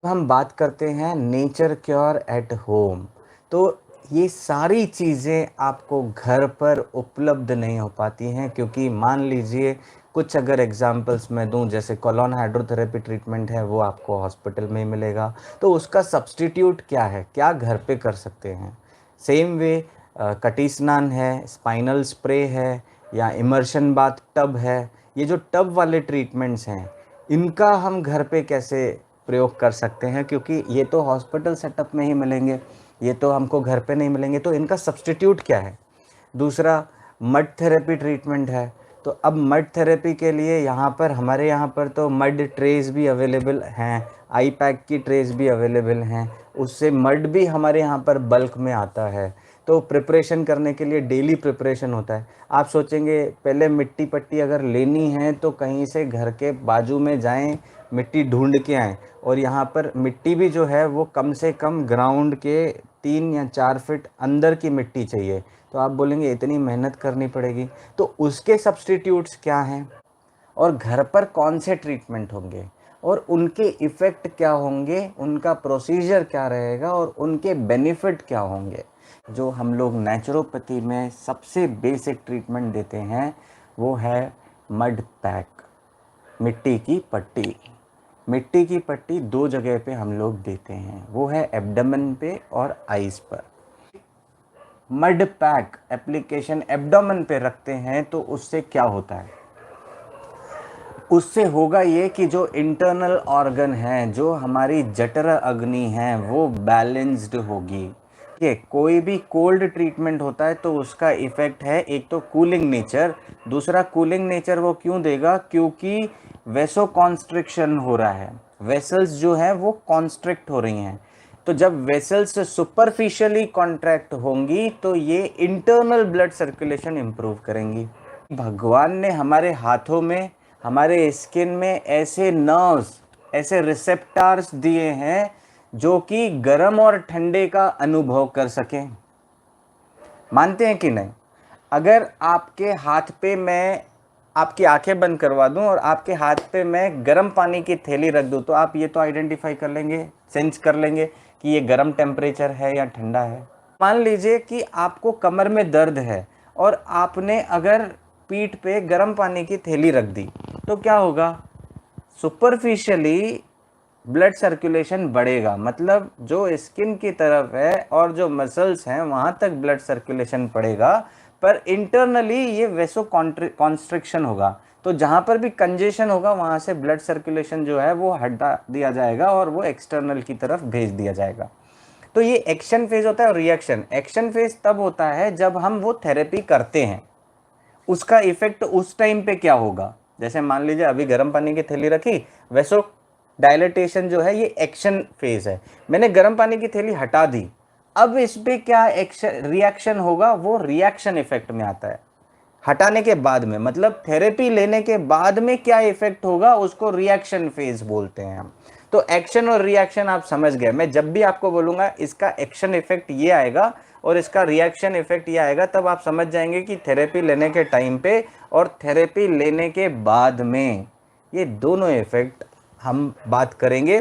हम बात करते हैं नेचर क्योर एट होम। तो ये सारी चीज़ें आपको घर पर उपलब्ध नहीं हो पाती हैं, क्योंकि मान लीजिए कुछ अगर एग्जांपल्स मैं दूं, जैसे कोलोन हाइड्रोथेरेपी ट्रीटमेंट है वो आपको हॉस्पिटल में ही मिलेगा। तो उसका सब्स्टिट्यूट क्या है, क्या घर पे कर सकते हैं? सेम वे कटी स्नान है, स्पाइनल स्प्रे है, या इमर्शन बाथ टब है। ये जो टब वाले ट्रीटमेंट्स हैं, इनका हम घर पे कैसे प्रयोग कर सकते हैं? क्योंकि ये तो हॉस्पिटल सेटअप में ही मिलेंगे, ये तो हमको घर पे नहीं मिलेंगे। तो इनका सब्स्टिट्यूट क्या है? दूसरा, मड थेरेपी ट्रीटमेंट है। तो अब मड थेरेपी के लिए हमारे यहाँ पर तो मड ट्रेस भी अवेलेबल हैं, आई पैक की ट्रेस भी अवेलेबल हैं, उससे मड भी हमारे यहाँ पर बल्क में आता है। तो प्रिपरेशन करने के लिए डेली प्रिपरेशन होता है। आप सोचेंगे पहले मिट्टी पट्टी अगर लेनी है तो कहीं से घर के बाजू में जाएं, मिट्टी ढूंढ के आएँ, और यहाँ पर मिट्टी भी जो है वो कम से कम ग्राउंड के 3 या 4 फीट अंदर की मिट्टी चाहिए। तो आप बोलेंगे इतनी मेहनत करनी पड़ेगी, तो उसके सब्स्टिट्यूट्स क्या हैं, और घर पर कौन से ट्रीटमेंट होंगे, और उनके इफ़ेक्ट क्या होंगे, उनका प्रोसीजर क्या रहेगा, और उनके बेनिफिट क्या होंगे। जो हम लोग नेचुरोपैथी में सबसे बेसिक ट्रीटमेंट देते हैं वो है मड पैक, मिट्टी की पट्टी। मिट्टी की पट्टी 2 जगह पे हम लोग देते हैं, वो है एब्डोमेन पे और आइज़ पर। मड पैक एप्लीकेशन एब्डोमेन पे रखते हैं तो उससे क्या होता है? उससे होगा ये कि जो इंटरनल ऑर्गन हैं, जो हमारी जठर अग्नि है, वो बैलेंस्ड होगी। ठीक है, कोई भी कोल्ड ट्रीटमेंट होता है तो उसका इफ़ेक्ट है एक तो कूलिंग नेचर। दूसरा, कूलिंग नेचर वो क्यों देगा? क्योंकि वेसो कॉन्स्ट्रिक्शन हो रहा है, वेसल्स जो हैं वो कॉन्स्ट्रिक्ट हो रही हैं। तो जब वेसल्स सुपरफिशियली कॉन्ट्रैक्ट होंगी तो ये इंटरनल ब्लड सर्कुलेशन इंप्रूव करेंगी। भगवान ने हमारे हाथों में, हमारे स्किन में ऐसे नर्व्स, ऐसे रिसेप्टर्स दिए हैं जो कि गर्म और ठंडे का अनुभव कर सकें। मानते हैं कि नहीं? अगर आपके हाथ पे मैं आपकी आंखें बंद करवा दूं और आपके हाथ पे मैं गर्म पानी की थैली रख दूं, तो आप ये तो आइडेंटिफाई कर लेंगे, सेंस कर लेंगे कि ये गर्म टेम्परेचर है या ठंडा है। मान लीजिए कि आपको कमर में दर्द है और आपने अगर पीठ पे गर्म पानी की थैली रख दी, तो क्या होगा? सुपरफिशियली ब्लड सर्कुलेशन बढ़ेगा, मतलब जो स्किन की तरफ है और जो मसल्स हैं वहां तक ब्लड सर्कुलेशन पड़ेगा, पर इंटरनली ये वेसो कॉन्स्ट्रिक्शन होगा। तो जहां पर भी कंजेशन होगा वहां से ब्लड सर्कुलेशन जो है वो हटा दिया जाएगा और वो एक्सटर्नल की तरफ भेज दिया जाएगा। तो ये एक्शन फेज होता है। और रिएक्शन, एक्शन फेज तब होता है जब हम वो थेरेपी करते हैं। उसका इफेक्ट उस टाइम पे क्या होगा? जैसे मान लीजिए अभी गर्म पानी की थैली रखी, वैसो डायलेटेशन जो है ये एक्शन फेज है। मैंने गर्म पानी की थैली हटा दी, अब इस पे क्या एक्शन रिएक्शन होगा? वो रिएक्शन इफेक्ट में आता है। हटाने के बाद में, मतलब थेरेपी लेने के बाद में क्या इफेक्ट होगा, उसको रिएक्शन फेज बोलते हैं हम। तो एक्शन और रिएक्शन आप समझ गए। मैं जब भी आपको बोलूंगा इसका एक्शन इफेक्ट ये आएगा और इसका रिएक्शन इफेक्ट ये आएगा, तब आप समझ जाएंगे कि थेरेपी लेने के टाइम पे और थेरेपी लेने के बाद में ये दोनों इफेक्ट हम बात करेंगे।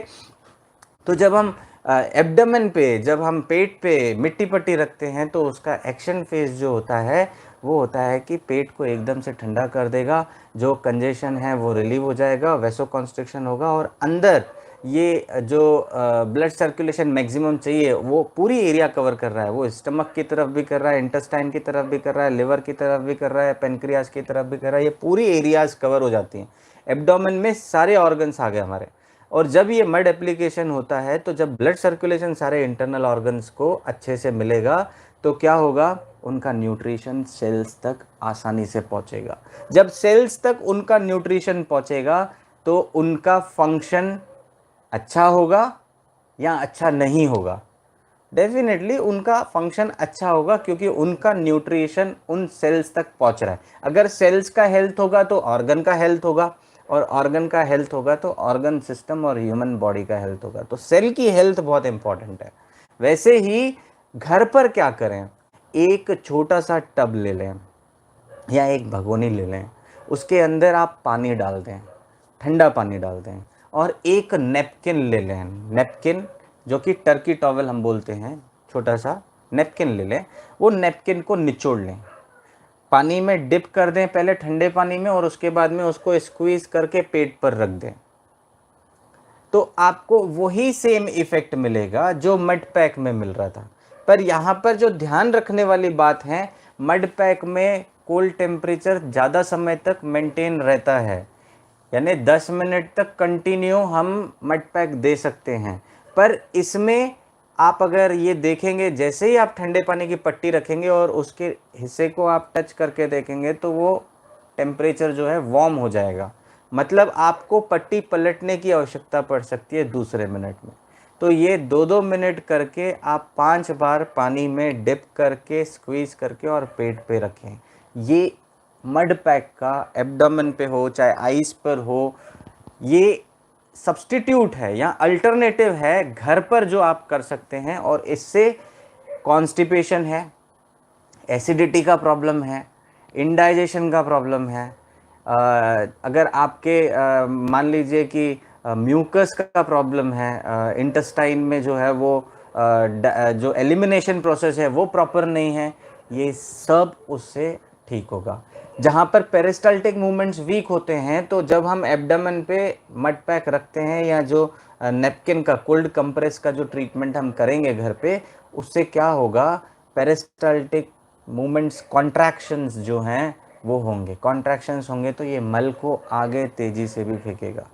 तो जब हम एब्डोमेन पे, जब हम पेट पे मिट्टी पट्टी रखते हैं, तो उसका एक्शन फेज जो होता है वो होता है कि पेट को एकदम से ठंडा कर देगा, जो कंजेशन है वो रिलीव हो जाएगा, वेसो कॉन्स्ट्रिक्शन होगा, और अंदर ये जो ब्लड सर्कुलेशन मैक्सिमम चाहिए वो पूरी एरिया कवर कर रहा है। वो स्टमक की तरफ भी कर रहा है, इंटेस्टाइन की तरफ भी कर रहा है, लिवर की तरफ भी कर रहा है, पेनक्रियाज की तरफ भी कर रहा है। ये पूरी एरियाज कवर हो जाती हैं। एब्डोमेन में सारे ऑर्गन्स आ गए हमारे। और जब ये मड एप्लीकेशन होता है, तो जब ब्लड सर्कुलेशन सारे इंटरनल ऑर्गन्स को अच्छे से मिलेगा, तो क्या होगा? उनका न्यूट्रिशन सेल्स तक आसानी से पहुंचेगा। जब सेल्स तक उनका न्यूट्रिशन पहुंचेगा तो उनका फंक्शन अच्छा होगा या अच्छा नहीं होगा? डेफिनेटली उनका फंक्शन अच्छा होगा, क्योंकि उनका न्यूट्रिशन उन सेल्स तक पहुंच रहा है। अगर सेल्स का हेल्थ होगा तो ऑर्गन का हेल्थ होगा, और ऑर्गन का हेल्थ होगा तो ऑर्गन सिस्टम और ह्यूमन बॉडी का हेल्थ होगा। तो सेल की हेल्थ बहुत इंपॉर्टेंट है। वैसे ही घर पर क्या करें? एक छोटा सा टब ले लें या एक भगोनी ले लें, उसके अंदर आप पानी डाल दें, ठंडा पानी डाल दें, और एक नेपकिन ले लें, नेपकिन जो कि टर्की टॉवल हम बोलते हैं, छोटा सा नेपकिन ले लें, वो नेपकिन को निचोड़ लें, पानी में डिप कर दें पहले ठंडे पानी में, और उसके बाद में उसको स्क्वीज करके पेट पर रख दें, तो आपको वही सेम इफेक्ट मिलेगा जो मड पैक में मिल रहा था। पर यहाँ पर जो ध्यान रखने वाली बात है, मड पैक में कोल्ड टेम्परेचर ज़्यादा समय तक मेंटेन रहता है, यानी 10 मिनट तक कंटिन्यू हम मड पैक दे सकते हैं। पर इसमें आप अगर ये देखेंगे, जैसे ही आप ठंडे पानी की पट्टी रखेंगे और उसके हिस्से को आप टच करके देखेंगे, तो वो टेम्परेचर जो है वार्म हो जाएगा, मतलब आपको पट्टी पलटने की आवश्यकता पड़ सकती है दूसरे मिनट में। तो ये 2-2 मिनट करके आप 5 बार पानी में डिप करके स्क्वीज करके और पेट पे रखें। ये मड पैक का एब्डोमेन पे हो चाहे आइस पर हो, ये सब्स्टिट्यूट है या अल्टरनेटिव है घर पर जो आप कर सकते हैं, और इससे कॉन्स्टिपेशन है, एसिडिटी का प्रॉब्लम है, इंडाइजेशन का प्रॉब्लम है, अगर आपके मान लीजिए कि म्यूकस का प्रॉब्लम है, इंटेस्टाइन में जो है वो जो एलिमिनेशन प्रोसेस है वो प्रॉपर नहीं है, ये सब उससे ठीक होगा। जहाँ पर पेरिस्टाल्टिक मूवमेंट्स वीक होते हैं, तो जब हम एब्डोमेन पे मड पैक रखते हैं या जो नेपकिन का कोल्ड कंप्रेस का जो ट्रीटमेंट हम करेंगे घर पे, उससे क्या होगा, पेरिस्टाल्टिक मूवमेंट्स, कॉन्ट्रैक्शंस जो हैं वो होंगे, कॉन्ट्रैक्शंस होंगे तो ये मल को आगे तेज़ी से भी फेंकेगा,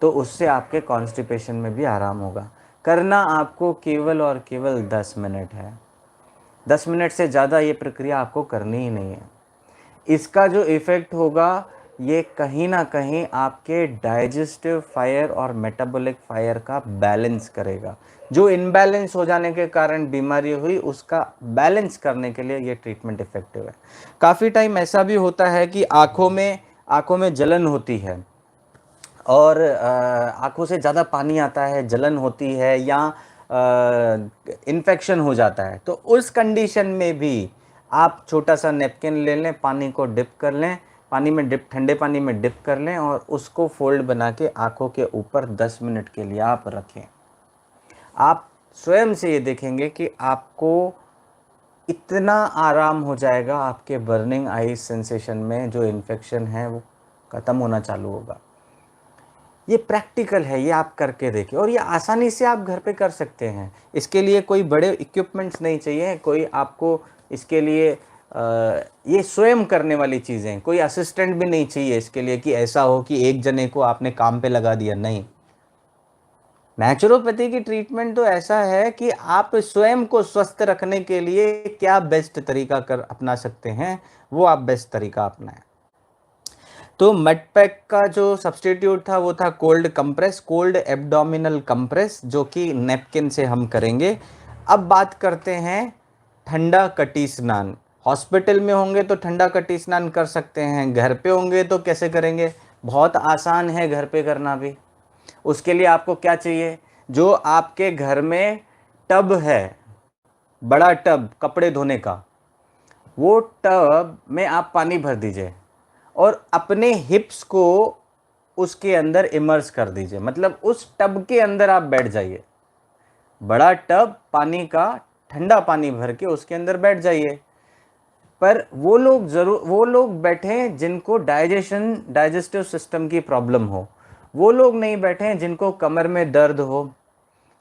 तो उससे आपके कॉन्स्टिपेशन में भी आराम होगा। करना आपको केवल और केवल 10 मिनट है, 10 मिनट से ज़्यादा ये प्रक्रिया आपको करनी ही नहीं है। इसका जो इफ़ेक्ट होगा, ये कहीं ना कहीं आपके डाइजेस्टिव फायर और मेटाबॉलिक फायर का बैलेंस करेगा। जो इनबैलेंस हो जाने के कारण बीमारी हुई, उसका बैलेंस करने के लिए ये ट्रीटमेंट इफ़ेक्टिव है। काफ़ी टाइम ऐसा भी होता है कि आँखों में जलन होती है और आँखों से ज़्यादा पानी आता है, जलन होती है या इन्फेक्शन हो जाता है, तो उस कंडीशन में भी आप छोटा सा नेपकिन ले लें, पानी को डिप कर लें, पानी में डिप, ठंडे पानी में डिप कर लें और उसको फोल्ड बना के आँखों के ऊपर 10 मिनट के लिए आप रखें। आप स्वयं से ये देखेंगे कि आपको इतना आराम हो जाएगा, आपके बर्निंग आईज सेंसेशन में जो इन्फेक्शन है वो ख़त्म होना चालू होगा। ये प्रैक्टिकल है, ये आप करके देखिए, और ये आसानी से आप घर पे कर सकते हैं। इसके लिए कोई बड़े इक्विपमेंट्स नहीं चाहिए, कोई आपको इसके लिए ये स्वयं करने वाली चीज़ें, कोई असिस्टेंट भी नहीं चाहिए इसके लिए कि ऐसा हो कि एक जने को आपने काम पे लगा दिया, नहीं। नेचुरोपैथी की ट्रीटमेंट तो ऐसा है कि आप स्वयं को स्वस्थ रखने के लिए क्या बेस्ट तरीका कर अपना सकते हैं, वो आप बेस्ट तरीका अपनाएं। तो मड पैक का जो सब्स्टिट्यूट था वो था cold compress, cold abdominal compress, जो कि नेपकिन से हम करेंगे। अब बात करते हैं ठंडा कटी स्नान। हॉस्पिटल में होंगे तो ठंडा कटी स्नान कर सकते हैं, घर पे होंगे तो कैसे करेंगे? बहुत आसान है घर पे करना भी। उसके लिए आपको क्या चाहिए? जो आपके घर में टब है, बड़ा टब कपड़े धोने का, वो टब में आप पानी भर दीजिए और अपने हिप्स को उसके अंदर इमर्स कर दीजिए, मतलब उस टब के अंदर आप बैठ जाइए। बड़ा टब पानी का, ठंडा पानी भर के उसके अंदर बैठ जाइए। पर वो लोग बैठे जिनको डाइजेस्टिव सिस्टम की प्रॉब्लम हो, वो लोग नहीं बैठे जिनको कमर में दर्द हो,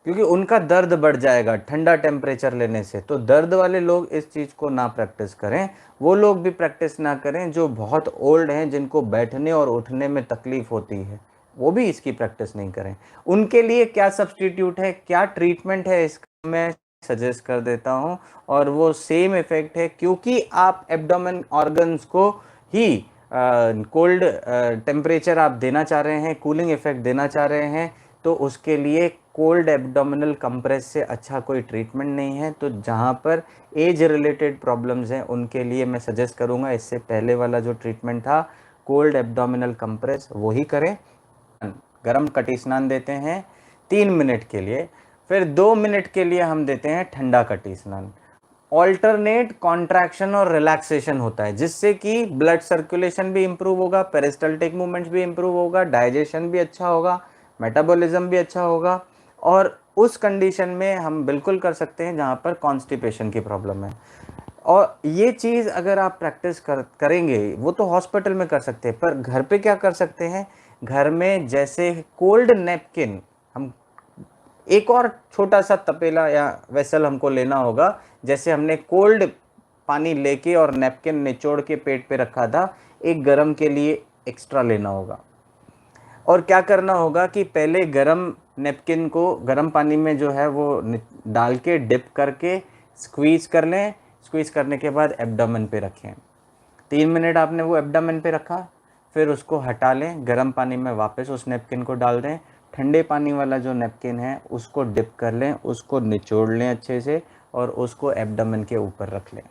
क्योंकि उनका दर्द बढ़ जाएगा ठंडा टेम्परेचर लेने से। तो दर्द वाले लोग इस चीज़ को ना प्रैक्टिस करें, वो लोग भी प्रैक्टिस ना करें जो बहुत ओल्ड हैं, जिनको बैठने और उठने में तकलीफ होती है, वो भी इसकी प्रैक्टिस नहीं करें। उनके लिए क्या सब्स्टिट्यूट है, क्या ट्रीटमेंट है, इसका मैं सजेस्ट कर देता हूँ, और वो सेम इफेक्ट है, क्योंकि आप एब्डोमेन ऑर्गन्स को ही कोल्ड टेम्परेचर आप देना चाह रहे हैं, कूलिंग इफेक्ट देना चाह रहे हैं, तो उसके लिए कोल्ड एब्डोमिनल कंप्रेस से अच्छा कोई ट्रीटमेंट नहीं है। तो जहाँ पर एज रिलेटेड प्रॉब्लम्स हैं उनके लिए मैं सजेस्ट करूँगा, इससे पहले वाला जो ट्रीटमेंट था कोल्ड एब्डोमिनल कंप्रेस, वही करें। गरम कटी स्नान देते हैं 3 मिनट के लिए, फिर 2 मिनट के लिए हम देते हैं ठंडा कटी स्नान। ऑल्टरनेट कॉन्ट्रैक्शन और रिलैक्सेशन होता है, जिससे कि ब्लड सर्कुलेशन भी इंप्रूव होगा, पेरिस्टाल्टिक मूवमेंट्स भी इंप्रूव होगा, डाइजेशन भी अच्छा होगा, मेटाबॉलिज्म भी अच्छा होगा। और उस कंडीशन में हम बिल्कुल कर सकते हैं जहाँ पर कॉन्स्टिपेशन की प्रॉब्लम है। और ये चीज़ अगर आप प्रैक्टिस करेंगे, वो तो हॉस्पिटल में कर सकते हैं, पर घर पे क्या कर सकते हैं, घर में जैसे कोल्ड नैपकिन, हम एक और छोटा सा तपेला या वेसल हमको लेना होगा, जैसे हमने कोल्ड पानी लेके और नैपकिन निचोड़ के पेट पे रखा था, एक गर्म के लिए एक्स्ट्रा लेना होगा। और क्या करना होगा कि पहले गरम नैपकिन को गरम पानी में जो है वो डाल के डिप करके स्क्वीज कर लें। स्क्वीज करने के बाद एब्डोमेन पे रखें। 3 मिनट आपने वो एब्डोमेन पे रखा, फिर उसको हटा लें, गर्म पानी में वापस उस नैपकिन को डाल दें। ठंडे पानी वाला जो नैपकिन है उसको डिप कर लें, उसको निचोड़ लें अच्छे से और उसको एब्डोमेन के ऊपर रख लें।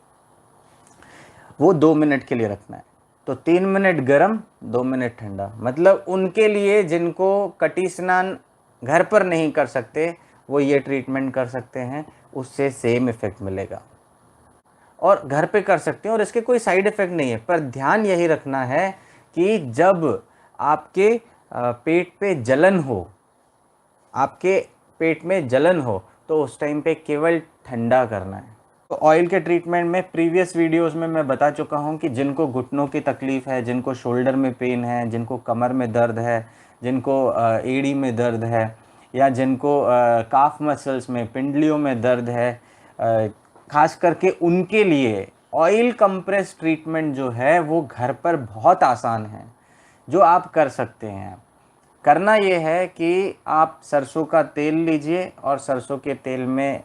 वो 2 मिनट के लिए रखना है। तो 3 मिनट गर्म, 2 मिनट ठंडा। मतलब उनके लिए जिनको कटी स्नान घर पर नहीं कर सकते, वो ये ट्रीटमेंट कर सकते हैं, उससे सेम इफेक्ट मिलेगा। और घर पे कर सकते हैं और इसके कोई साइड इफेक्ट नहीं है। पर ध्यान यही रखना है कि जब आपके पेट पे जलन हो, आपके पेट में जलन हो, तो उस टाइम पे केवल ठंडा करना है। तो ऑयल के ट्रीटमेंट में प्रीवियस वीडियोस में मैं बता चुका हूँ कि जिनको घुटनों की तकलीफ़ है, जिनको शोल्डर में पेन है, जिनको कमर में दर्द है, जिनको एड़ी में दर्द है, या जिनको काफ मसल्स में, पिंडलियों में दर्द है, खास करके उनके लिए ऑयल कंप्रेस ट्रीटमेंट जो है वो घर पर बहुत आसान है, जो आप कर सकते हैं। करना ये है कि आप सरसों का तेल लीजिए और सरसों के तेल में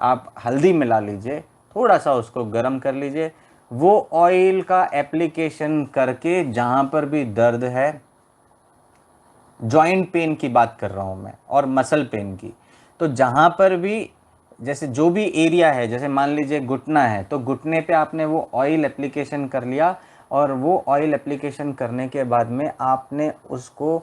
आप हल्दी मिला लीजिए, थोड़ा सा उसको गर्म कर लीजिए। वो ऑयल का एप्लीकेशन करके जहाँ पर भी दर्द है, जॉइंट पेन की बात कर रहा हूँ मैं और मसल पेन की, तो जहाँ पर भी जैसे जो भी एरिया है, जैसे मान लीजिए घुटना है, तो घुटने पे आपने वो ऑयल एप्लीकेशन कर लिया और वो ऑयल एप्लीकेशन करने के बाद में आपने उसको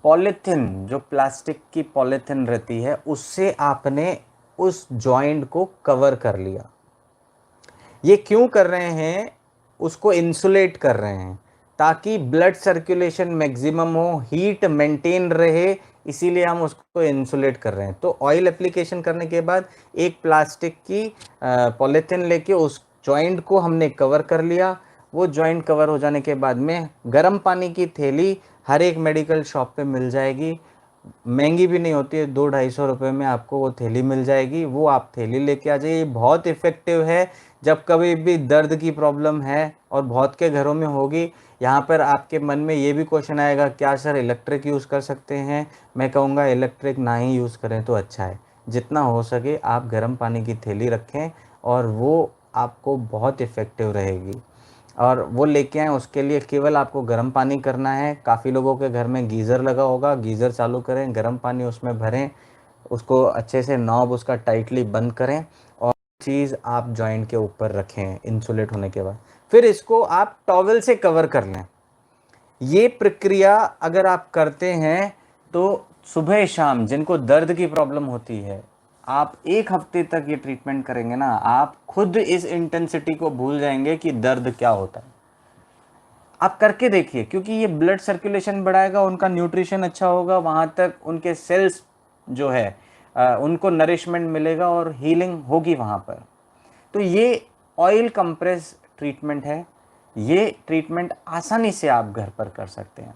पॉलीथिन, जो प्लास्टिक की पॉलीथिन रहती है, उससे आपने उस जॉइंट को कवर कर लिया। ये क्यों कर रहे हैं, उसको इंसुलेट कर रहे हैं ताकि ब्लड सर्कुलेशन मैक्सिमम हो, हीट मेंटेन रहे, इसीलिए हम उसको इंसुलेट कर रहे हैं। तो ऑयल एप्लीकेशन करने के बाद एक प्लास्टिक की पॉलीथिन लेके उस जॉइंट को हमने कवर कर लिया। वो जॉइंट कवर हो जाने के बाद में गर्म पानी की थैली हर एक मेडिकल शॉप पे मिल जाएगी, महंगी भी नहीं होती है, 200-250 रुपये में आपको वो थैली मिल जाएगी। वो आप थैली लेके आ जाइए, बहुत इफ़ेक्टिव है। जब कभी भी दर्द की प्रॉब्लम है, और बहुत के घरों में होगी, यहाँ पर आपके मन में ये भी क्वेश्चन आएगा, क्या सर इलेक्ट्रिक यूज़ कर सकते हैं? मैं कहूँगा इलेक्ट्रिक ना ही यूज़ करें तो अच्छा है। जितना हो सके आप गर्म पानी की थैली रखें और वो आपको बहुत इफ़ेक्टिव रहेगी। और वो लेके आएँ, उसके लिए केवल आपको गर्म पानी करना है। काफ़ी लोगों के घर में गीज़र लगा होगा, गीज़र चालू करें, गर्म पानी उसमें भरें, उसको अच्छे से नॉब उसका टाइटली बंद करें और चीज़ आप जॉइंट के ऊपर रखें इंसुलेट होने के बाद। फिर इसको आप टॉवल से कवर कर लें। ये प्रक्रिया अगर आप करते हैं तो सुबह शाम जिनको दर्द की प्रॉब्लम होती है, आप 1 हफ्ते तक ये ट्रीटमेंट करेंगे ना, आप खुद इस इंटेंसिटी को भूल जाएंगे कि दर्द क्या होता है। आप करके देखिए, क्योंकि ये ब्लड सर्कुलेशन बढ़ाएगा, उनका न्यूट्रिशन अच्छा होगा, वहाँ तक उनके सेल्स जो है उनको नरिशमेंट मिलेगा और हीलिंग होगी वहाँ पर। तो ये ऑयल कंप्रेस ट्रीटमेंट है। ये ट्रीटमेंट आसानी से आप घर पर कर सकते हैं।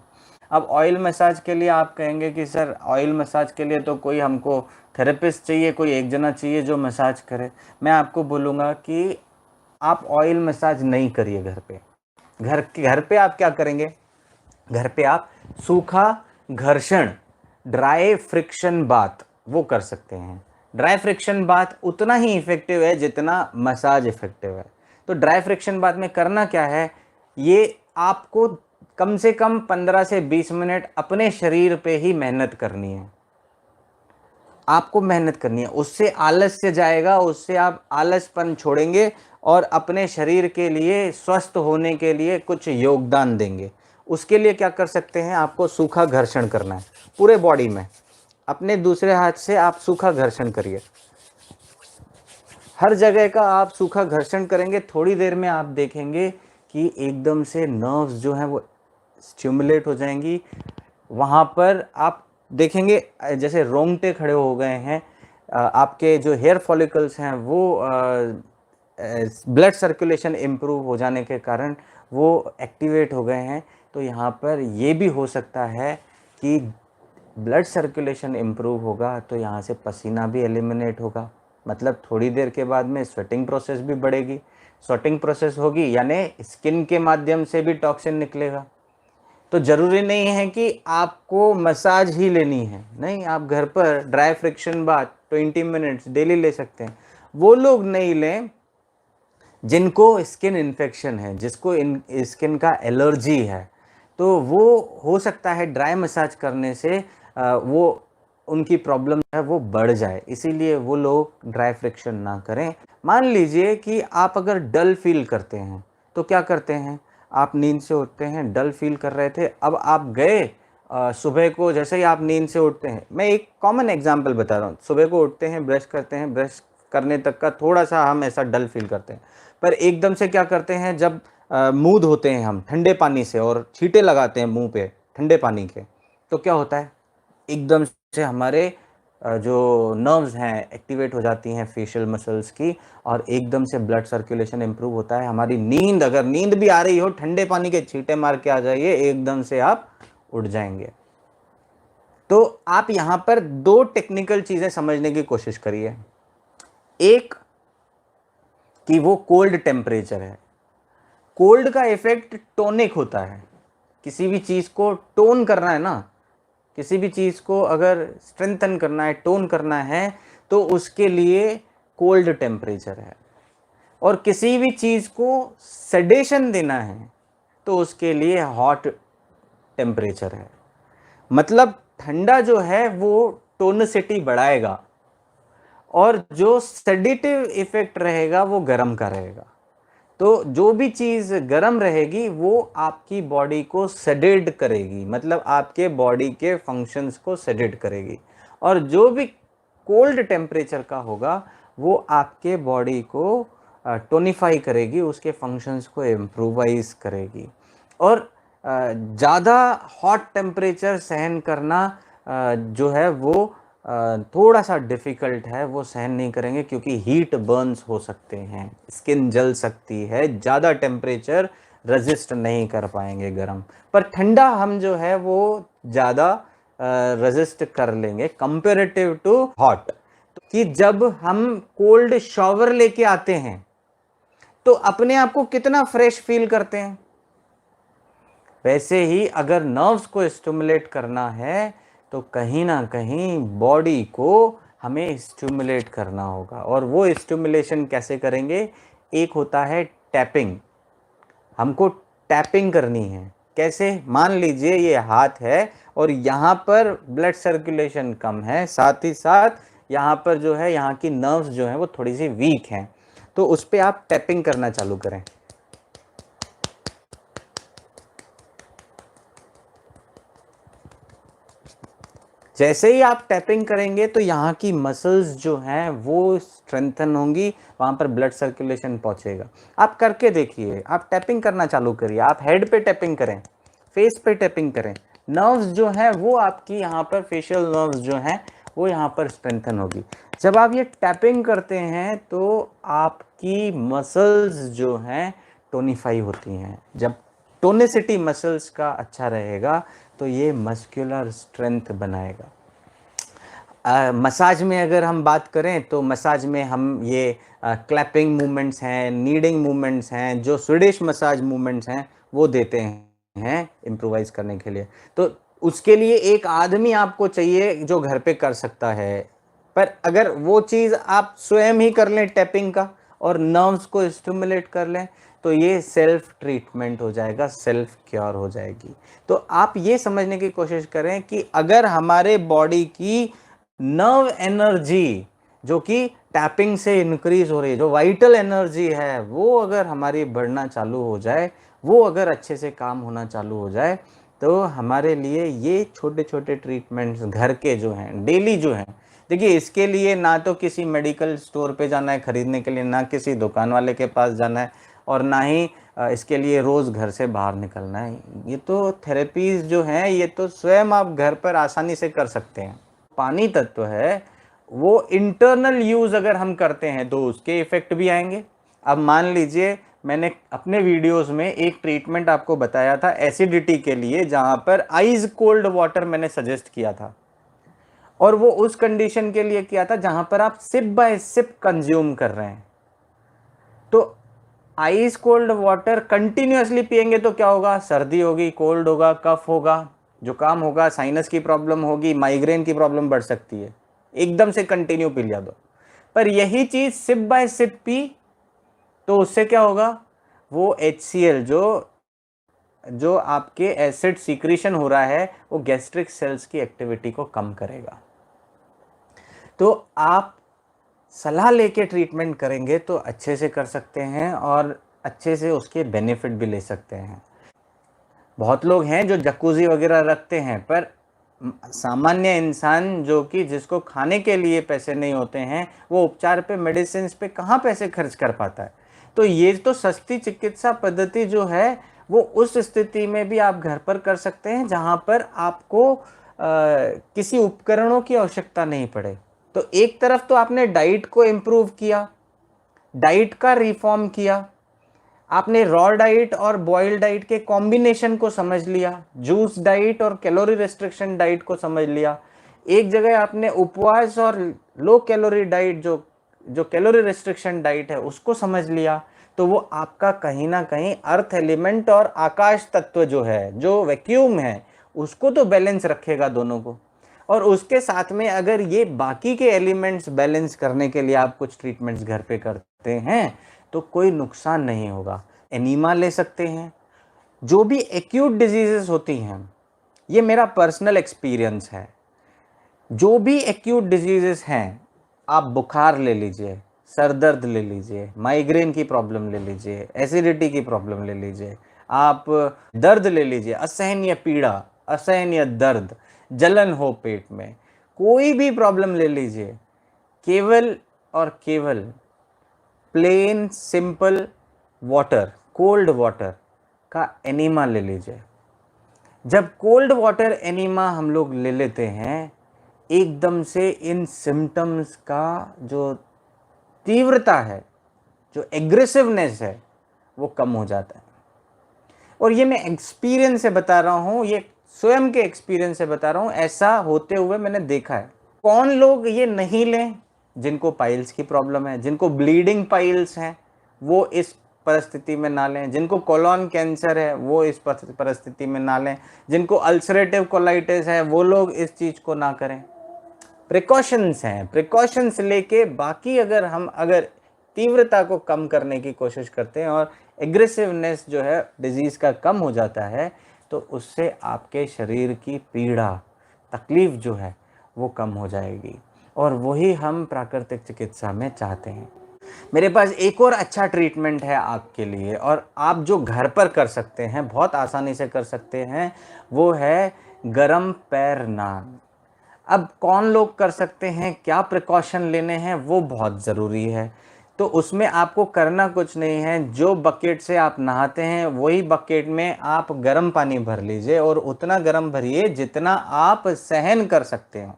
अब ऑयल मसाज के लिए आप कहेंगे कि सर ऑयल मसाज के लिए तो कोई हमको थेरेपिस्ट चाहिए, कोई एक जना चाहिए जो मसाज करे। मैं आपको बोलूँगा कि आप ऑयल मसाज नहीं करिए घर पे। घर पे आप क्या करेंगे, घर पे आप सूखा घर्षण, ड्राई फ्रिक्शन बाथ वो कर सकते हैं। ड्राई फ्रिक्शन बाथ उतना ही इफेक्टिव है जितना मसाज इफेक्टिव है। तो ड्राई फ्रिक्शन बाथ में करना क्या है, ये आपको कम से कम 15 से 20 मिनट अपने शरीर पे ही मेहनत करनी है। आपको मेहनत करनी है, उससे आलस्य जाएगा, उससे आप आलसपन छोड़ेंगे और अपने शरीर के लिए स्वस्थ होने के लिए कुछ योगदान देंगे। उसके लिए क्या कर सकते हैं, आपको सूखा घर्षण करना है पूरे बॉडी में। अपने दूसरे हाथ से आप सूखा घर्षण करिए, हर जगह का आप सूखा घर्षण करेंगे। थोड़ी देर में आप देखेंगे कि एकदम से नर्व्स जो हैं वो स्टिमुलेट हो जाएंगी। वहाँ पर आप देखेंगे जैसे रोंगटे खड़े हो गए हैं, आपके जो हेयर फॉलिकल्स हैं वो ब्लड सर्कुलेशन इम्प्रूव हो जाने के कारण वो एक्टिवेट हो गए हैं। तो यहाँ पर ये भी हो सकता है कि ब्लड सर्कुलेशन इम्प्रूव होगा तो यहाँ से पसीना भी एलिमिनेट होगा, मतलब थोड़ी देर के बाद में स्वेटिंग प्रोसेस भी बढ़ेगी। स्वेटिंग प्रोसेस होगी यानी स्किन के माध्यम से भी टॉक्सिन निकलेगा। तो ज़रूरी नहीं है कि आपको मसाज ही लेनी है, नहीं, आप घर पर dry friction bath 20 minutes daily ले सकते हैं। वो लोग नहीं लें जिनको स्किन इन्फेक्शन है, जिसको स्किन का एलर्जी है, तो वो हो सकता है ड्राई मसाज करने से वो उनकी प्रॉब्लम है वो बढ़ जाए, इसीलिए वो लोग ड्राई फ्रिक्शन ना करें। मान लीजिए कि आप अगर डल फील करते हैं तो क्या करते हैं, आप नींद से उठते हैं, डल फील कर रहे थे, अब आप गए सुबह को, जैसे ही आप नींद से उठते हैं, मैं एक कॉमन एग्जांपल बता रहा हूँ, सुबह को उठते हैं, ब्रश करते हैं, ब्रश करने तक का थोड़ा सा हम ऐसा डल फील करते हैं, पर एकदम से क्या करते हैं, जब मुंह धोते हैं हम ठंडे पानी से और छींटे लगाते हैं मुंह पे ठंडे पानी के, तो क्या होता है, एकदम से हमारे जो नर्व्स हैं एक्टिवेट हो जाती हैं फेशियल मसल्स की, और एकदम से ब्लड सर्कुलेशन इंप्रूव होता है। हमारी नींद, अगर नींद भी आ रही हो, ठंडे पानी के छींटे मार के आ जाइए, एकदम से आप उठ जाएंगे। तो आप यहां पर दो टेक्निकल चीजें समझने की कोशिश करिए। एक कि वो कोल्ड टेम्परेचर है, कोल्ड का इफेक्ट टोनिक होता है, किसी भी चीज को टोन करना है ना, किसी भी चीज को अगर स्ट्रेंथन करना है, टोन करना है, तो उसके लिए कोल्ड टेम्परेचर है। और किसी भी चीज को सेडेशन देना है तो उसके लिए हॉट टेम्परेचर है। मतलब ठंडा जो है वो टोनिसिटी बढ़ाएगा और जो सेडेटिव इफेक्ट रहेगा वो गर्म का रहेगा। तो जो भी चीज गर्म रहेगी वो आपकी बॉडी को सेडेट करेगी, मतलब आपके बॉडी के फंक्शंस को सेडेट करेगी। और जो भी कोल्ड टेम्परेचर का होगा वो आपके बॉडी को टोनिफाई करेगी, उसके फंक्शंस को इम्प्रूवाइज करेगी। और ज़्यादा हॉट टेम्परेचर सहन करना जो है वो थोड़ा सा डिफ़िकल्ट है, वो सहन नहीं करेंगे क्योंकि हीट बर्न्स हो सकते हैं, स्किन जल सकती है, ज़्यादा टेम्परेचर रजिस्ट नहीं कर पाएंगे गर्म। पर ठंडा हम जो है वो ज़्यादा रजिस्ट कर लेंगे कंपेरेटिव टू हॉट। कि जब हम कोल्ड शॉवर लेके आते हैं तो अपने आप को कितना फ्रेश फील करते हैं, वैसे ही अगर नर्व्स को स्टिमुलेट करना है तो कहीं ना कहीं बॉडी को हमें स्टिमुलेट करना होगा। और वो स्टिमुलेशन कैसे करेंगे, एक होता है टैपिंग, हमको टैपिंग करनी है। कैसे, मान लीजिए ये हाथ है और यहाँ पर ब्लड सर्कुलेशन कम है, साथ ही साथ यहाँ पर जो है यहाँ की नर्व्स जो है वो थोड़ी सी वीक हैं, तो उस पर आप टैपिंग करना चालू करें। जैसे ही आप टैपिंग करेंगे तो यहाँ की मसल्स जो हैं वो स्ट्रेंथन होंगी, वहाँ पर ब्लड सर्कुलेशन पहुँचेगा। आप करके देखिए, आप टैपिंग करना चालू करिए, आप हेड पे टैपिंग करें, फेस पे टैपिंग करें, नर्व्स जो हैं वो आपकी यहाँ पर फेशियल नर्व्स जो हैं वो यहाँ पर स्ट्रेंथन होगी। जब आप ये टैपिंग करते हैं तो आपकी मसल्स जो हैं टोनिफाई होती हैं। जब टोनिसिटी मसल्स का अच्छा रहेगा तो ये मस्कुलर स्ट्रेंथ बनाएगा। मसाज में अगर हम बात करें तो मसाज में हम ये क्लैपिंग मूवमेंट्स हैं, नीडिंग मूवमेंट्स हैं, जो स्वीडिश मसाज मूवमेंट्स हैं वो देते हैं इम्प्रोवाइज करने के लिए। तो उसके लिए एक आदमी आपको चाहिए जो घर पे कर सकता है। पर अगर वो चीज़ आप स्वयं ही कर लें टैपिंग का और नर्व्स को स्टिमुलेट कर लें तो ये सेल्फ ट्रीटमेंट हो जाएगा, सेल्फ क्योर हो जाएगी। तो आप ये समझने की कोशिश करें कि अगर हमारे बॉडी की नर्व एनर्जी जो कि टैपिंग से इंक्रीज हो रही है, जो वाइटल एनर्जी है वो अगर हमारी बढ़ना चालू हो जाए, वो अगर अच्छे से काम होना चालू हो जाए, तो हमारे लिए ये छोटे छोटे ट्रीटमेंट्स घर के जो हैं, डेली जो हैं, देखिए इसके लिए ना तो किसी मेडिकल स्टोर पे जाना है खरीदने के लिए, ना किसी दुकान वाले के पास जाना है, और ना ही इसके लिए रोज़ घर से बाहर निकलना है। ये तो थेरेपीज़ जो हैं ये तो स्वयं आप घर पर आसानी से कर सकते हैं। पानी तत्व है वो इंटरनल यूज़ अगर हम करते हैं तो उसके इफ़ेक्ट भी आएंगे। अब मान लीजिए मैंने अपने वीडियोस में एक ट्रीटमेंट आपको बताया था एसिडिटी के लिए, जहाँ पर आइस कोल्ड वाटर मैंने सजेस्ट किया था, और वो उस कंडीशन के लिए किया था जहाँ पर आप सिप बाय सिप कंज्यूम कर रहे हैं। तो आइस कोल्ड वाटर कंटिन्यूअसली पिएंगे तो क्या होगा, सर्दी होगी, कोल्ड होगा, कफ होगा, जुकाम होगा, साइनस की प्रॉब्लम होगी, माइग्रेन की प्रॉब्लम बढ़ सकती है। एकदम से कंटिन्यू पी लिया दो। पर यही चीज सिप बाय सिप पी तो उससे क्या होगा, वो HCl जो जो आपके एसिड सीक्रेशन हो रहा है वो गैस्ट्रिक सेल्स की एक्टिविटी को कम करेगा। तो आप सलाह लेके ट्रीटमेंट करेंगे तो अच्छे से कर सकते हैं और अच्छे से उसके बेनिफिट भी ले सकते हैं। बहुत लोग हैं जो जकूज़ी वगैरह रखते हैं, पर सामान्य इंसान जो कि जिसको खाने के लिए पैसे नहीं होते हैं, वो उपचार पे, मेडिसिन पे कहाँ पैसे खर्च कर पाता है। तो ये तो सस्ती चिकित्सा पद्धति जो है वो उस स्थिति में भी आप घर पर कर सकते हैं जहाँ पर आपको किसी उपकरणों की आवश्यकता नहीं पड़े। तो एक तरफ तो आपने डाइट को इम्प्रूव किया, डाइट का रिफॉर्म किया, आपने रॉ डाइट और बॉइल्ड डाइट के कॉम्बिनेशन को समझ लिया, जूस डाइट और कैलोरी रेस्ट्रिक्शन डाइट को समझ लिया, एक जगह आपने उपवास और लो कैलोरी डाइट जो जो कैलोरी रेस्ट्रिक्शन डाइट है उसको समझ लिया। तो वो आपका कहीं ना कहीं अर्थ एलिमेंट और आकाश तत्व जो है, जो वैक्यूम है, उसको तो बैलेंस रखेगा दोनों को। और उसके साथ में अगर ये बाकी के एलिमेंट्स बैलेंस करने के लिए आप कुछ ट्रीटमेंट्स घर पे करते हैं तो कोई नुकसान नहीं होगा। एनीमा ले सकते हैं। जो भी एक्यूट डिजीजेस होती हैं, ये मेरा पर्सनल एक्सपीरियंस है, जो भी एक्यूट डिजीजेस हैं, आप बुखार ले लीजिए, सर दर्द ले लीजिए, माइग्रेन की प्रॉब्लम ले लीजिए, एसिडिटी की प्रॉब्लम ले लीजिए, आप दर्द ले लीजिए, असहनीय पीड़ा, असहनीय दर्द, जलन हो पेट में, कोई भी प्रॉब्लम ले लीजिए, केवल और केवल plain simple water, cold water का एनीमा ले लीजिए। जब कोल्ड वाटर एनीमा हम लोग ले लेते हैं, एकदम से इन सिम्टम्स का जो तीव्रता है, जो एग्रेसिवनेस है, वो कम हो जाता है। और ये मैं एक्सपीरियंस से बता रहा हूँ, ये स्वयं के एक्सपीरियंस से बता रहा हूँ, ऐसा होते हुए मैंने देखा है। कौन लोग ये नहीं लें? जिनको पाइल्स की प्रॉब्लम है, जिनको ब्लीडिंग पाइल्स हैं, वो इस परिस्थिति में ना लें। जिनको कोलोन कैंसर है वो इस परिस्थिति में ना लें। जिनको अल्सरेटिव कोलाइटिस है वो लोग इस चीज़ को ना करें। प्रिकॉशंस हैं, प्रिकॉशंस लेके बाकी अगर तीव्रता को कम करने की कोशिश करते हैं और एग्रेसिवनेस जो है डिजीज़ का कम हो जाता है, तो उससे आपके शरीर की पीड़ा, तकलीफ़ जो है वो कम हो जाएगी। और वही हम प्राकृतिक चिकित्सा में चाहते हैं। मेरे पास एक और अच्छा ट्रीटमेंट है आपके लिए, और आप जो घर पर कर सकते हैं, बहुत आसानी से कर सकते हैं, वो है गरम पैर नान। अब कौन लोग कर सकते हैं, क्या प्रिकॉशन लेने हैं, वो बहुत ज़रूरी है। तो उसमें आपको करना कुछ नहीं है, जो बकेट से आप नहाते हैं वही बकेट में आप गर्म पानी भर लीजिए, और उतना गर्म भरिए जितना आप सहन कर सकते हो।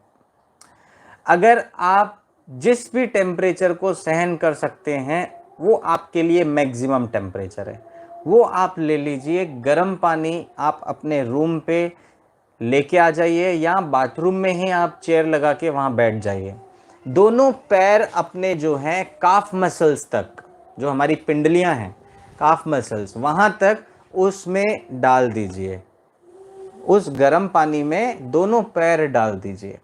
अगर आप जिस भी टेम्परेचर को सहन कर सकते हैं, वो आपके लिए मैक्सिमम टेम्परेचर है, वो आप ले लीजिए। गर्म पानी आप अपने रूम पे लेके आ जाइए, या बाथरूम में ही आप चेयर लगा के वहाँ बैठ जाइए। दोनों पैर अपने जो हैं काफ मसल्स तक, जो हमारी पिंडलियाँ हैं, काफ मसल्स, वहाँ तक उसमें डाल दीजिए। उस गर्म पानी में दोनों पैर डाल दीजिए।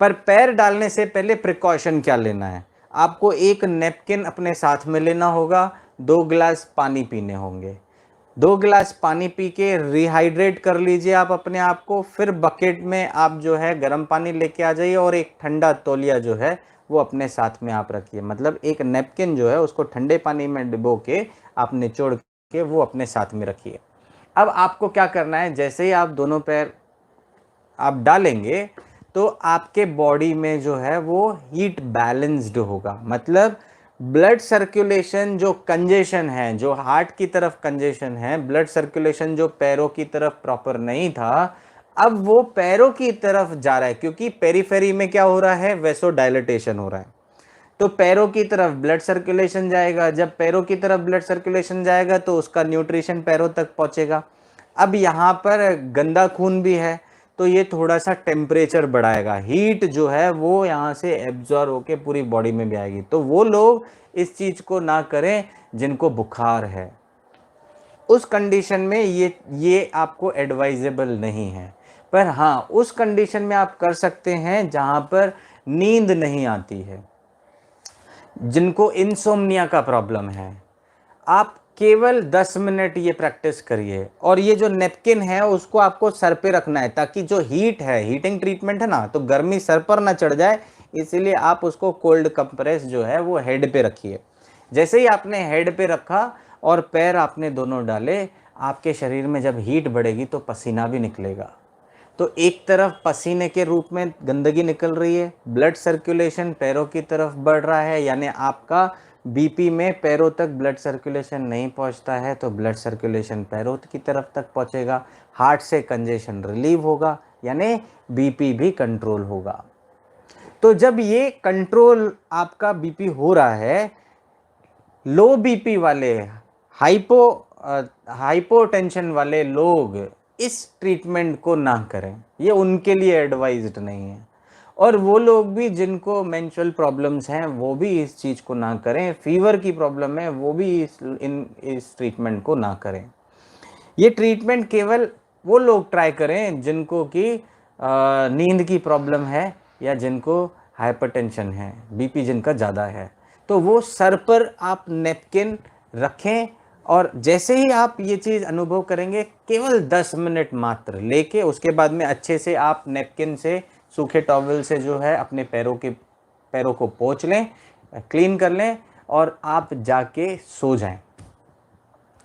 पर पैर डालने से पहले प्रिकॉशन क्या लेना है, आपको एक नैपकिन अपने साथ में लेना होगा, 2 गिलास पानी पीने होंगे। 2 गिलास पानी पी के रिहाइड्रेट कर लीजिए आप अपने आप को। फिर बकेट में आप जो है गर्म पानी लेके आ जाइए, और एक ठंडा तौलिया जो है वो अपने साथ में आप रखिए। मतलब एक नैपकिन जो है उसको ठंडे पानी में डिबो के आप निचोड़ के वो अपने साथ में रखिए। अब आपको क्या करना है, जैसे ही आप दोनों पैर आप डालेंगे तो आपके बॉडी में जो है वो हीट बैलेंस्ड होगा। मतलब ब्लड सर्कुलेशन जो कंजेशन है, जो हार्ट की तरफ कंजेशन है, ब्लड सर्कुलेशन जो पैरों की तरफ प्रॉपर नहीं था, अब वो पैरों की तरफ जा रहा है, क्योंकि पेरिफेरी में क्या हो रहा है, वैसो डायलेटेशन हो रहा है। तो पैरों की तरफ ब्लड सर्कुलेशन जाएगा, जब पैरों की तरफ ब्लड सर्कुलेशन जाएगा तो उसका न्यूट्रिशन पैरों तक पहुंचेगा। अब यहाँ पर गंदा खून भी है, तो ये थोड़ा सा टेम्परेचर बढ़ाएगा, हीट जो है वो यहाँ से एब्जॉर्ब होके पूरी बॉडी में भी आएगी। तो वो लोग इस चीज़ को ना करें जिनको बुखार है, उस कंडीशन में ये आपको एडवाइजेबल नहीं है। पर हाँ, उस कंडीशन में आप कर सकते हैं जहाँ पर नींद नहीं आती है, जिनको इंसोम्निया का प्रॉब्लम है। आप केवल 10 मिनट ये प्रैक्टिस करिए, और ये जो नेपकिन है उसको आपको सर पे रखना है, ताकि जो हीट है, हीटिंग ट्रीटमेंट है ना, तो गर्मी सर पर ना चढ़ जाए, इसीलिए आप उसको कोल्ड कंप्रेस जो है वो हेड पे रखिए। जैसे ही आपने हेड पे रखा और पैर आपने दोनों डाले, आपके शरीर में जब हीट बढ़ेगी तो पसीना भी निकलेगा। तो एक तरफ पसीने के रूप में गंदगी निकल रही है, ब्लड सर्कुलेशन पैरों की तरफ बढ़ रहा है, यानी आपका बीपी में पैरों तक ब्लड सर्कुलेशन नहीं पहुंचता है, तो ब्लड सर्कुलेशन पैरों की तरफ तक पहुंचेगा, हार्ट से कंजेशन रिलीव होगा, यानी बीपी भी कंट्रोल होगा। तो जब ये कंट्रोल आपका बीपी हो रहा है, लो बीपी वाले, हाइपोटेंशन वाले लोग इस ट्रीटमेंट को ना करें, ये उनके लिए एडवाइज्ड नहीं है। और वो लोग भी जिनको मेंस्ट्रुअल प्रॉब्लम्स हैं वो भी इस चीज़ को ना करें, फीवर की प्रॉब्लम है वो भी इस ट्रीटमेंट को ना करें। ये ट्रीटमेंट केवल वो लोग ट्राई करें जिनको कि नींद की प्रॉब्लम है, या जिनको हाइपरटेंशन है, बीपी जिनका ज़्यादा है। तो वो सर पर आप नेपकिन रखें, और जैसे ही आप ये चीज़ अनुभव करेंगे, केवल 10 मिनट मात्र लेके, उसके बाद में अच्छे से आप नेपकिन से, सूखे टॉवल से जो है अपने पैरों को पोंछ लें, क्लीन कर लें, और आप जाके सो जाएं।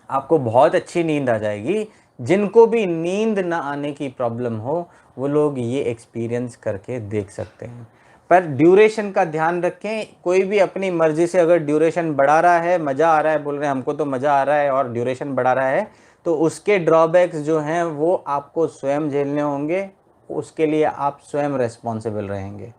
आपको बहुत अच्छी नींद आ जाएगी। जिनको भी नींद ना आने की प्रॉब्लम हो, वो लोग ये एक्सपीरियंस करके देख सकते हैं। पर ड्यूरेशन का ध्यान रखें, कोई भी अपनी मर्जी से अगर ड्यूरेशन बढ़ा रहा है, मज़ा आ रहा है, बोल रहे हैं हमको तो मज़ा आ रहा है और ड्यूरेशन बढ़ा रहा है, तो उसके ड्रॉबैक्स जो हैं वो आपको स्वयं झेलने होंगे, उसके लिए आप स्वयं रेस्पॉन्सिबल रहेंगे।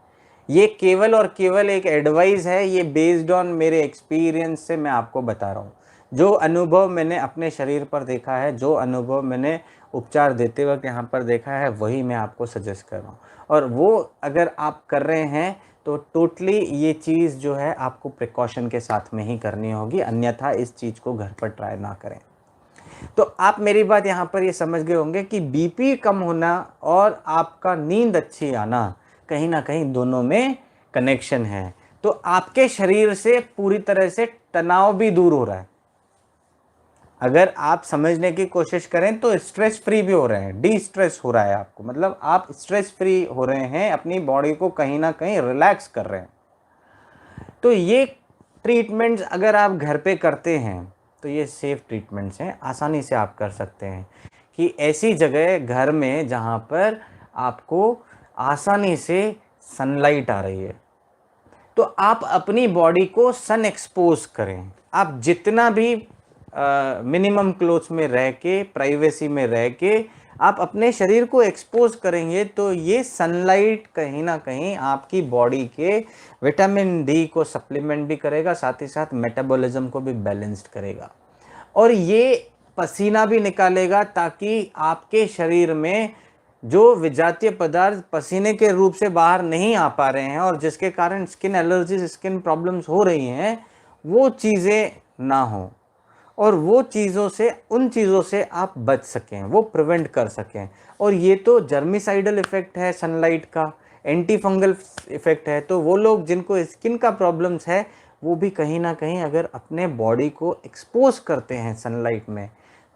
ये केवल और केवल एक एडवाइस है, ये बेस्ड ऑन मेरे एक्सपीरियंस से मैं आपको बता रहा हूँ। जो अनुभव मैंने अपने शरीर पर देखा है, जो अनुभव मैंने उपचार देते वक्त यहाँ पर देखा है, वही मैं आपको सजेस्ट कर रहा हूँ। और वो अगर आप कर रहे हैं तो टोटली ये चीज़ जो है आपको प्रिकॉशन के साथ में ही करनी होगी, अन्यथा इस चीज़ को घर पर ट्राई ना करें। तो आप मेरी बात यहाँ पर ये समझ गए होंगे कि बीपी कम होना और आपका नींद अच्छी आना, कहीं ना कहीं दोनों में कनेक्शन है। तो आपके शरीर से पूरी तरह से तनाव भी दूर हो रहा है। अगर आप समझने की कोशिश करें तो स्ट्रेस फ्री भी हो रहे हैं, डी स्ट्रेस हो रहा है आपको, मतलब आप स्ट्रेस फ्री हो रहे हैं, अपनी बॉडी को कहीं ना कहीं रिलैक्स कर रहे हैं। तो ये ट्रीटमेंट्स अगर आप घर पे करते हैं तो ये सेफ ट्रीटमेंट्स हैं, आसानी से आप कर सकते हैं। कि ऐसी जगह घर में जहाँ पर आपको आसानी से सनलाइट आ रही है, तो आप अपनी बॉडी को सन एक्सपोज करें। आप जितना भी मिनिमम क्लोथ्स में रह के, प्राइवेसी में रह के आप अपने शरीर को एक्सपोज करेंगे, तो ये सनलाइट कहीं ना कहीं आपकी बॉडी के विटामिन डी को सप्लीमेंट भी करेगा, साथ ही साथ मेटाबॉलिज्म को भी बैलेंस्ड करेगा, और ये पसीना भी निकालेगा, ताकि आपके शरीर में जो विजातीय पदार्थ पसीने के रूप से बाहर नहीं आ पा रहे हैं और जिसके कारण स्किन एलर्जीज, स्किन प्रॉब्लम्स हो रही हैं, वो चीज़ें ना हो, और वो चीज़ों से, उन चीज़ों से आप बच सकें, वो प्रिवेंट कर सकें। और ये तो जर्मिसाइडल इफ़ेक्ट है सनलाइट का, एंटी फंगल इफ़ेक्ट है। तो वो लोग जिनको स्किन का प्रॉब्लम्स है, वो भी कहीं ना कहीं अगर अपने बॉडी को एक्सपोज करते हैं सनलाइट में,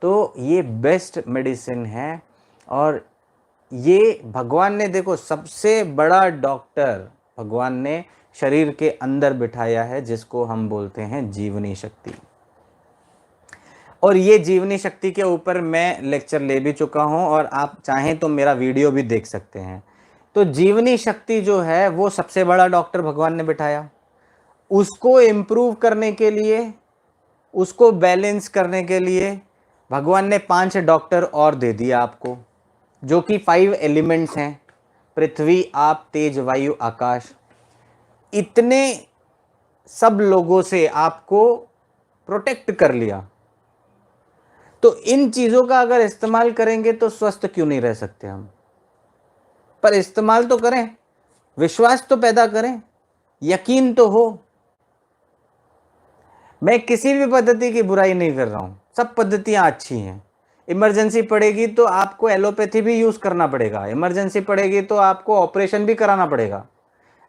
तो ये बेस्ट मेडिसिन है। और ये भगवान ने, देखो, सबसे बड़ा डॉक्टर भगवान ने शरीर के अंदर बिठाया है, जिसको हम बोलते हैं जीवनी शक्ति। और ये जीवनी शक्ति के ऊपर मैं लेक्चर ले भी चुका हूँ, और आप चाहें तो मेरा वीडियो भी देख सकते हैं। तो जीवनी शक्ति जो है वो सबसे बड़ा डॉक्टर भगवान ने बिठाया, उसको इम्प्रूव करने के लिए, उसको बैलेंस करने के लिए भगवान ने 5 डॉक्टर और दे दिया आपको, जो कि 5 एलिमेंट्स हैं, पृथ्वी, आप, तेज, वायु, आकाश। इतने सब लोगों से आपको प्रोटेक्ट कर लिया। तो इन चीजों का अगर इस्तेमाल करेंगे तो स्वस्थ क्यों नहीं रह सकते हम? पर इस्तेमाल तो करें, विश्वास तो पैदा करें, यकीन तो हो। मैं किसी भी पद्धति की बुराई नहीं कर रहा हूं, सब पद्धतियां अच्छी हैं। इमरजेंसी पड़ेगी तो आपको एलोपैथी भी यूज करना पड़ेगा, इमरजेंसी पड़ेगी तो आपको ऑपरेशन भी कराना पड़ेगा,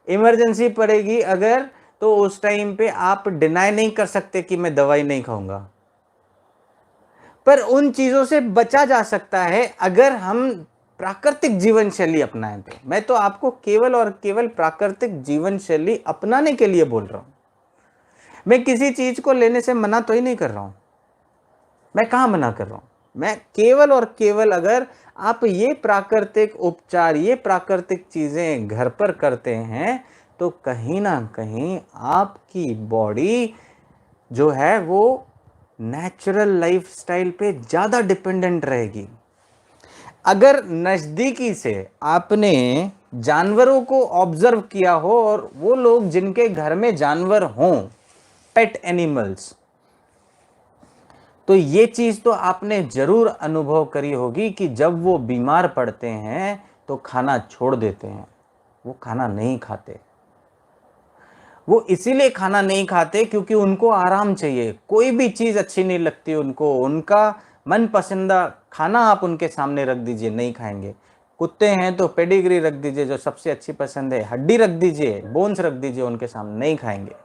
इमरजेंसी पड़ेगी अगर, तो उस टाइम पे आप डिनाई नहीं कर सकते कि मैं दवाई नहीं खाऊंगा। पर उन चीजों से बचा जा सकता है अगर हम प्राकृतिक जीवन शैली अपनाएं। तो मैं तो आपको केवल और केवल प्राकृतिक जीवन शैली अपनाने के लिए बोल रहा हूं। मैं किसी चीज को लेने से मना तो ही नहीं कर रहा हूं, मैं कहां मना कर रहा हूं। मैं केवल और केवल अगर आप ये प्राकृतिक उपचार, ये प्राकृतिक चीजें घर पर करते हैं तो कहीं ना कहीं आपकी बॉडी जो है वो नेचुरल लाइफस्टाइल पे ज्यादा डिपेंडेंट रहेगी। अगर नजदीकी से आपने जानवरों को ऑब्जर्व किया हो, और वो लोग जिनके घर में जानवर हों, पेट एनिमल्स, तो ये चीज तो आपने जरूर अनुभव करी होगी कि जब वो बीमार पड़ते हैं तो खाना छोड़ देते हैं, वो खाना नहीं खाते। वो इसीलिए खाना नहीं खाते क्योंकि उनको आराम चाहिए, कोई भी चीज अच्छी नहीं लगती उनको, उनका मन पसंदा खाना आप उनके सामने रख दीजिए, नहीं खाएंगे। कुत्ते हैं तो पेडिग्री रख दीजिए जो सबसे अच्छी पसंद है, हड्डी रख दीजिए, बोन्स रख दीजिए उनके सामने, नहीं खाएंगे।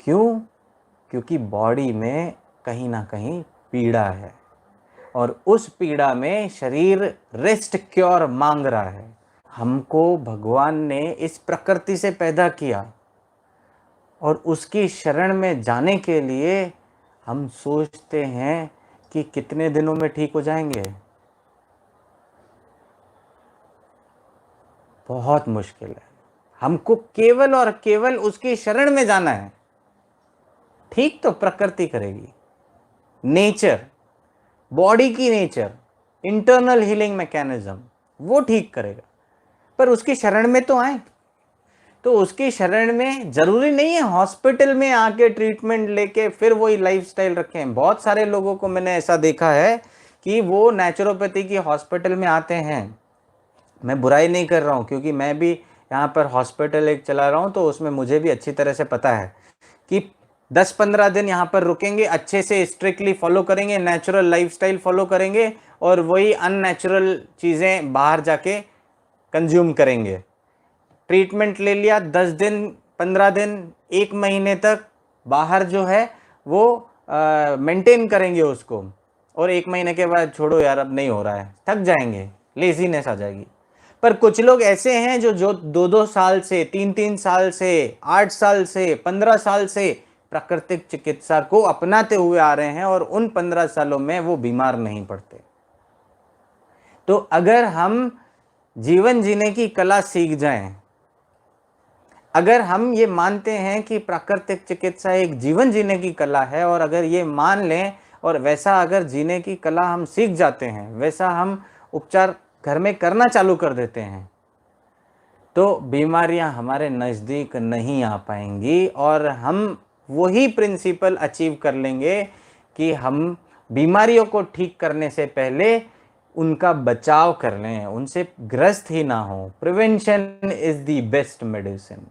क्यों? क्योंकि बॉडी में कहीं ना कहीं पीड़ा है, और उस पीड़ा में शरीर रेस्ट क्योर मांग रहा है। हमको भगवान ने इस प्रकृति से पैदा किया, और उसकी शरण में जाने के लिए हम सोचते हैं कि कितने दिनों में ठीक हो जाएंगे। बहुत मुश्किल है। हमको केवल और केवल उसकी शरण में जाना है। ठीक तो प्रकृति करेगी, नेचर, बॉडी की नेचर, इंटरनल हीलिंग मैकेनिज्म वो ठीक करेगा, पर उसकी शरण में तो आए। तो उसकी शरण में जरूरी नहीं है हॉस्पिटल में आके ट्रीटमेंट लेके फिर वही लाइफस्टाइल रखें। बहुत सारे लोगों को मैंने ऐसा देखा है कि वो नेचुरोपैथी की हॉस्पिटल में आते हैं। मैं बुराई नहीं कर रहा हूँ, क्योंकि मैं भी यहाँ पर हॉस्पिटल एक चला रहा हूँ, तो उसमें मुझे भी अच्छी तरह से पता है कि 10-15 दिन यहाँ पर रुकेंगे, अच्छे से स्ट्रिक्टली फॉलो करेंगे, नेचुरल लाइफस्टाइल फॉलो करेंगे, और वही अननेचुरल चीज़ें बाहर जाके कंज्यूम करेंगे। ट्रीटमेंट ले लिया, 10 दिन, 15 दिन, 1 महीने तक बाहर जो है वो मेंटेन करेंगे उसको, और 1 महीने के बाद छोड़ो यार अब नहीं हो रहा है, थक जाएंगे, लेजीनेस आ जाएगी। पर कुछ लोग ऐसे हैं जो 2-2 साल से, 3-3 साल से, 8 साल से, 15 साल से प्राकृतिक चिकित्सा को अपनाते हुए आ रहे हैं, और उन 15 सालों में वो बीमार नहीं पड़ते। तो अगर हम जीवन जीने की कला सीख जाएं, अगर हम ये मानते हैं कि प्राकृतिक चिकित्सा एक जीवन जीने की कला है, और अगर ये मान लें और वैसा अगर जीने की कला हम सीख जाते हैं, वैसा हम उपचार घर में करना चालू कर देते हैं, तो बीमारियां हमारे नज़दीक नहीं आ पाएंगी, और हम वही प्रिंसिपल अचीव कर लेंगे कि हम बीमारियों को ठीक करने से पहले उनका बचाव कर लें, उनसे ग्रस्त ही ना हो। Prevention is the best medicine.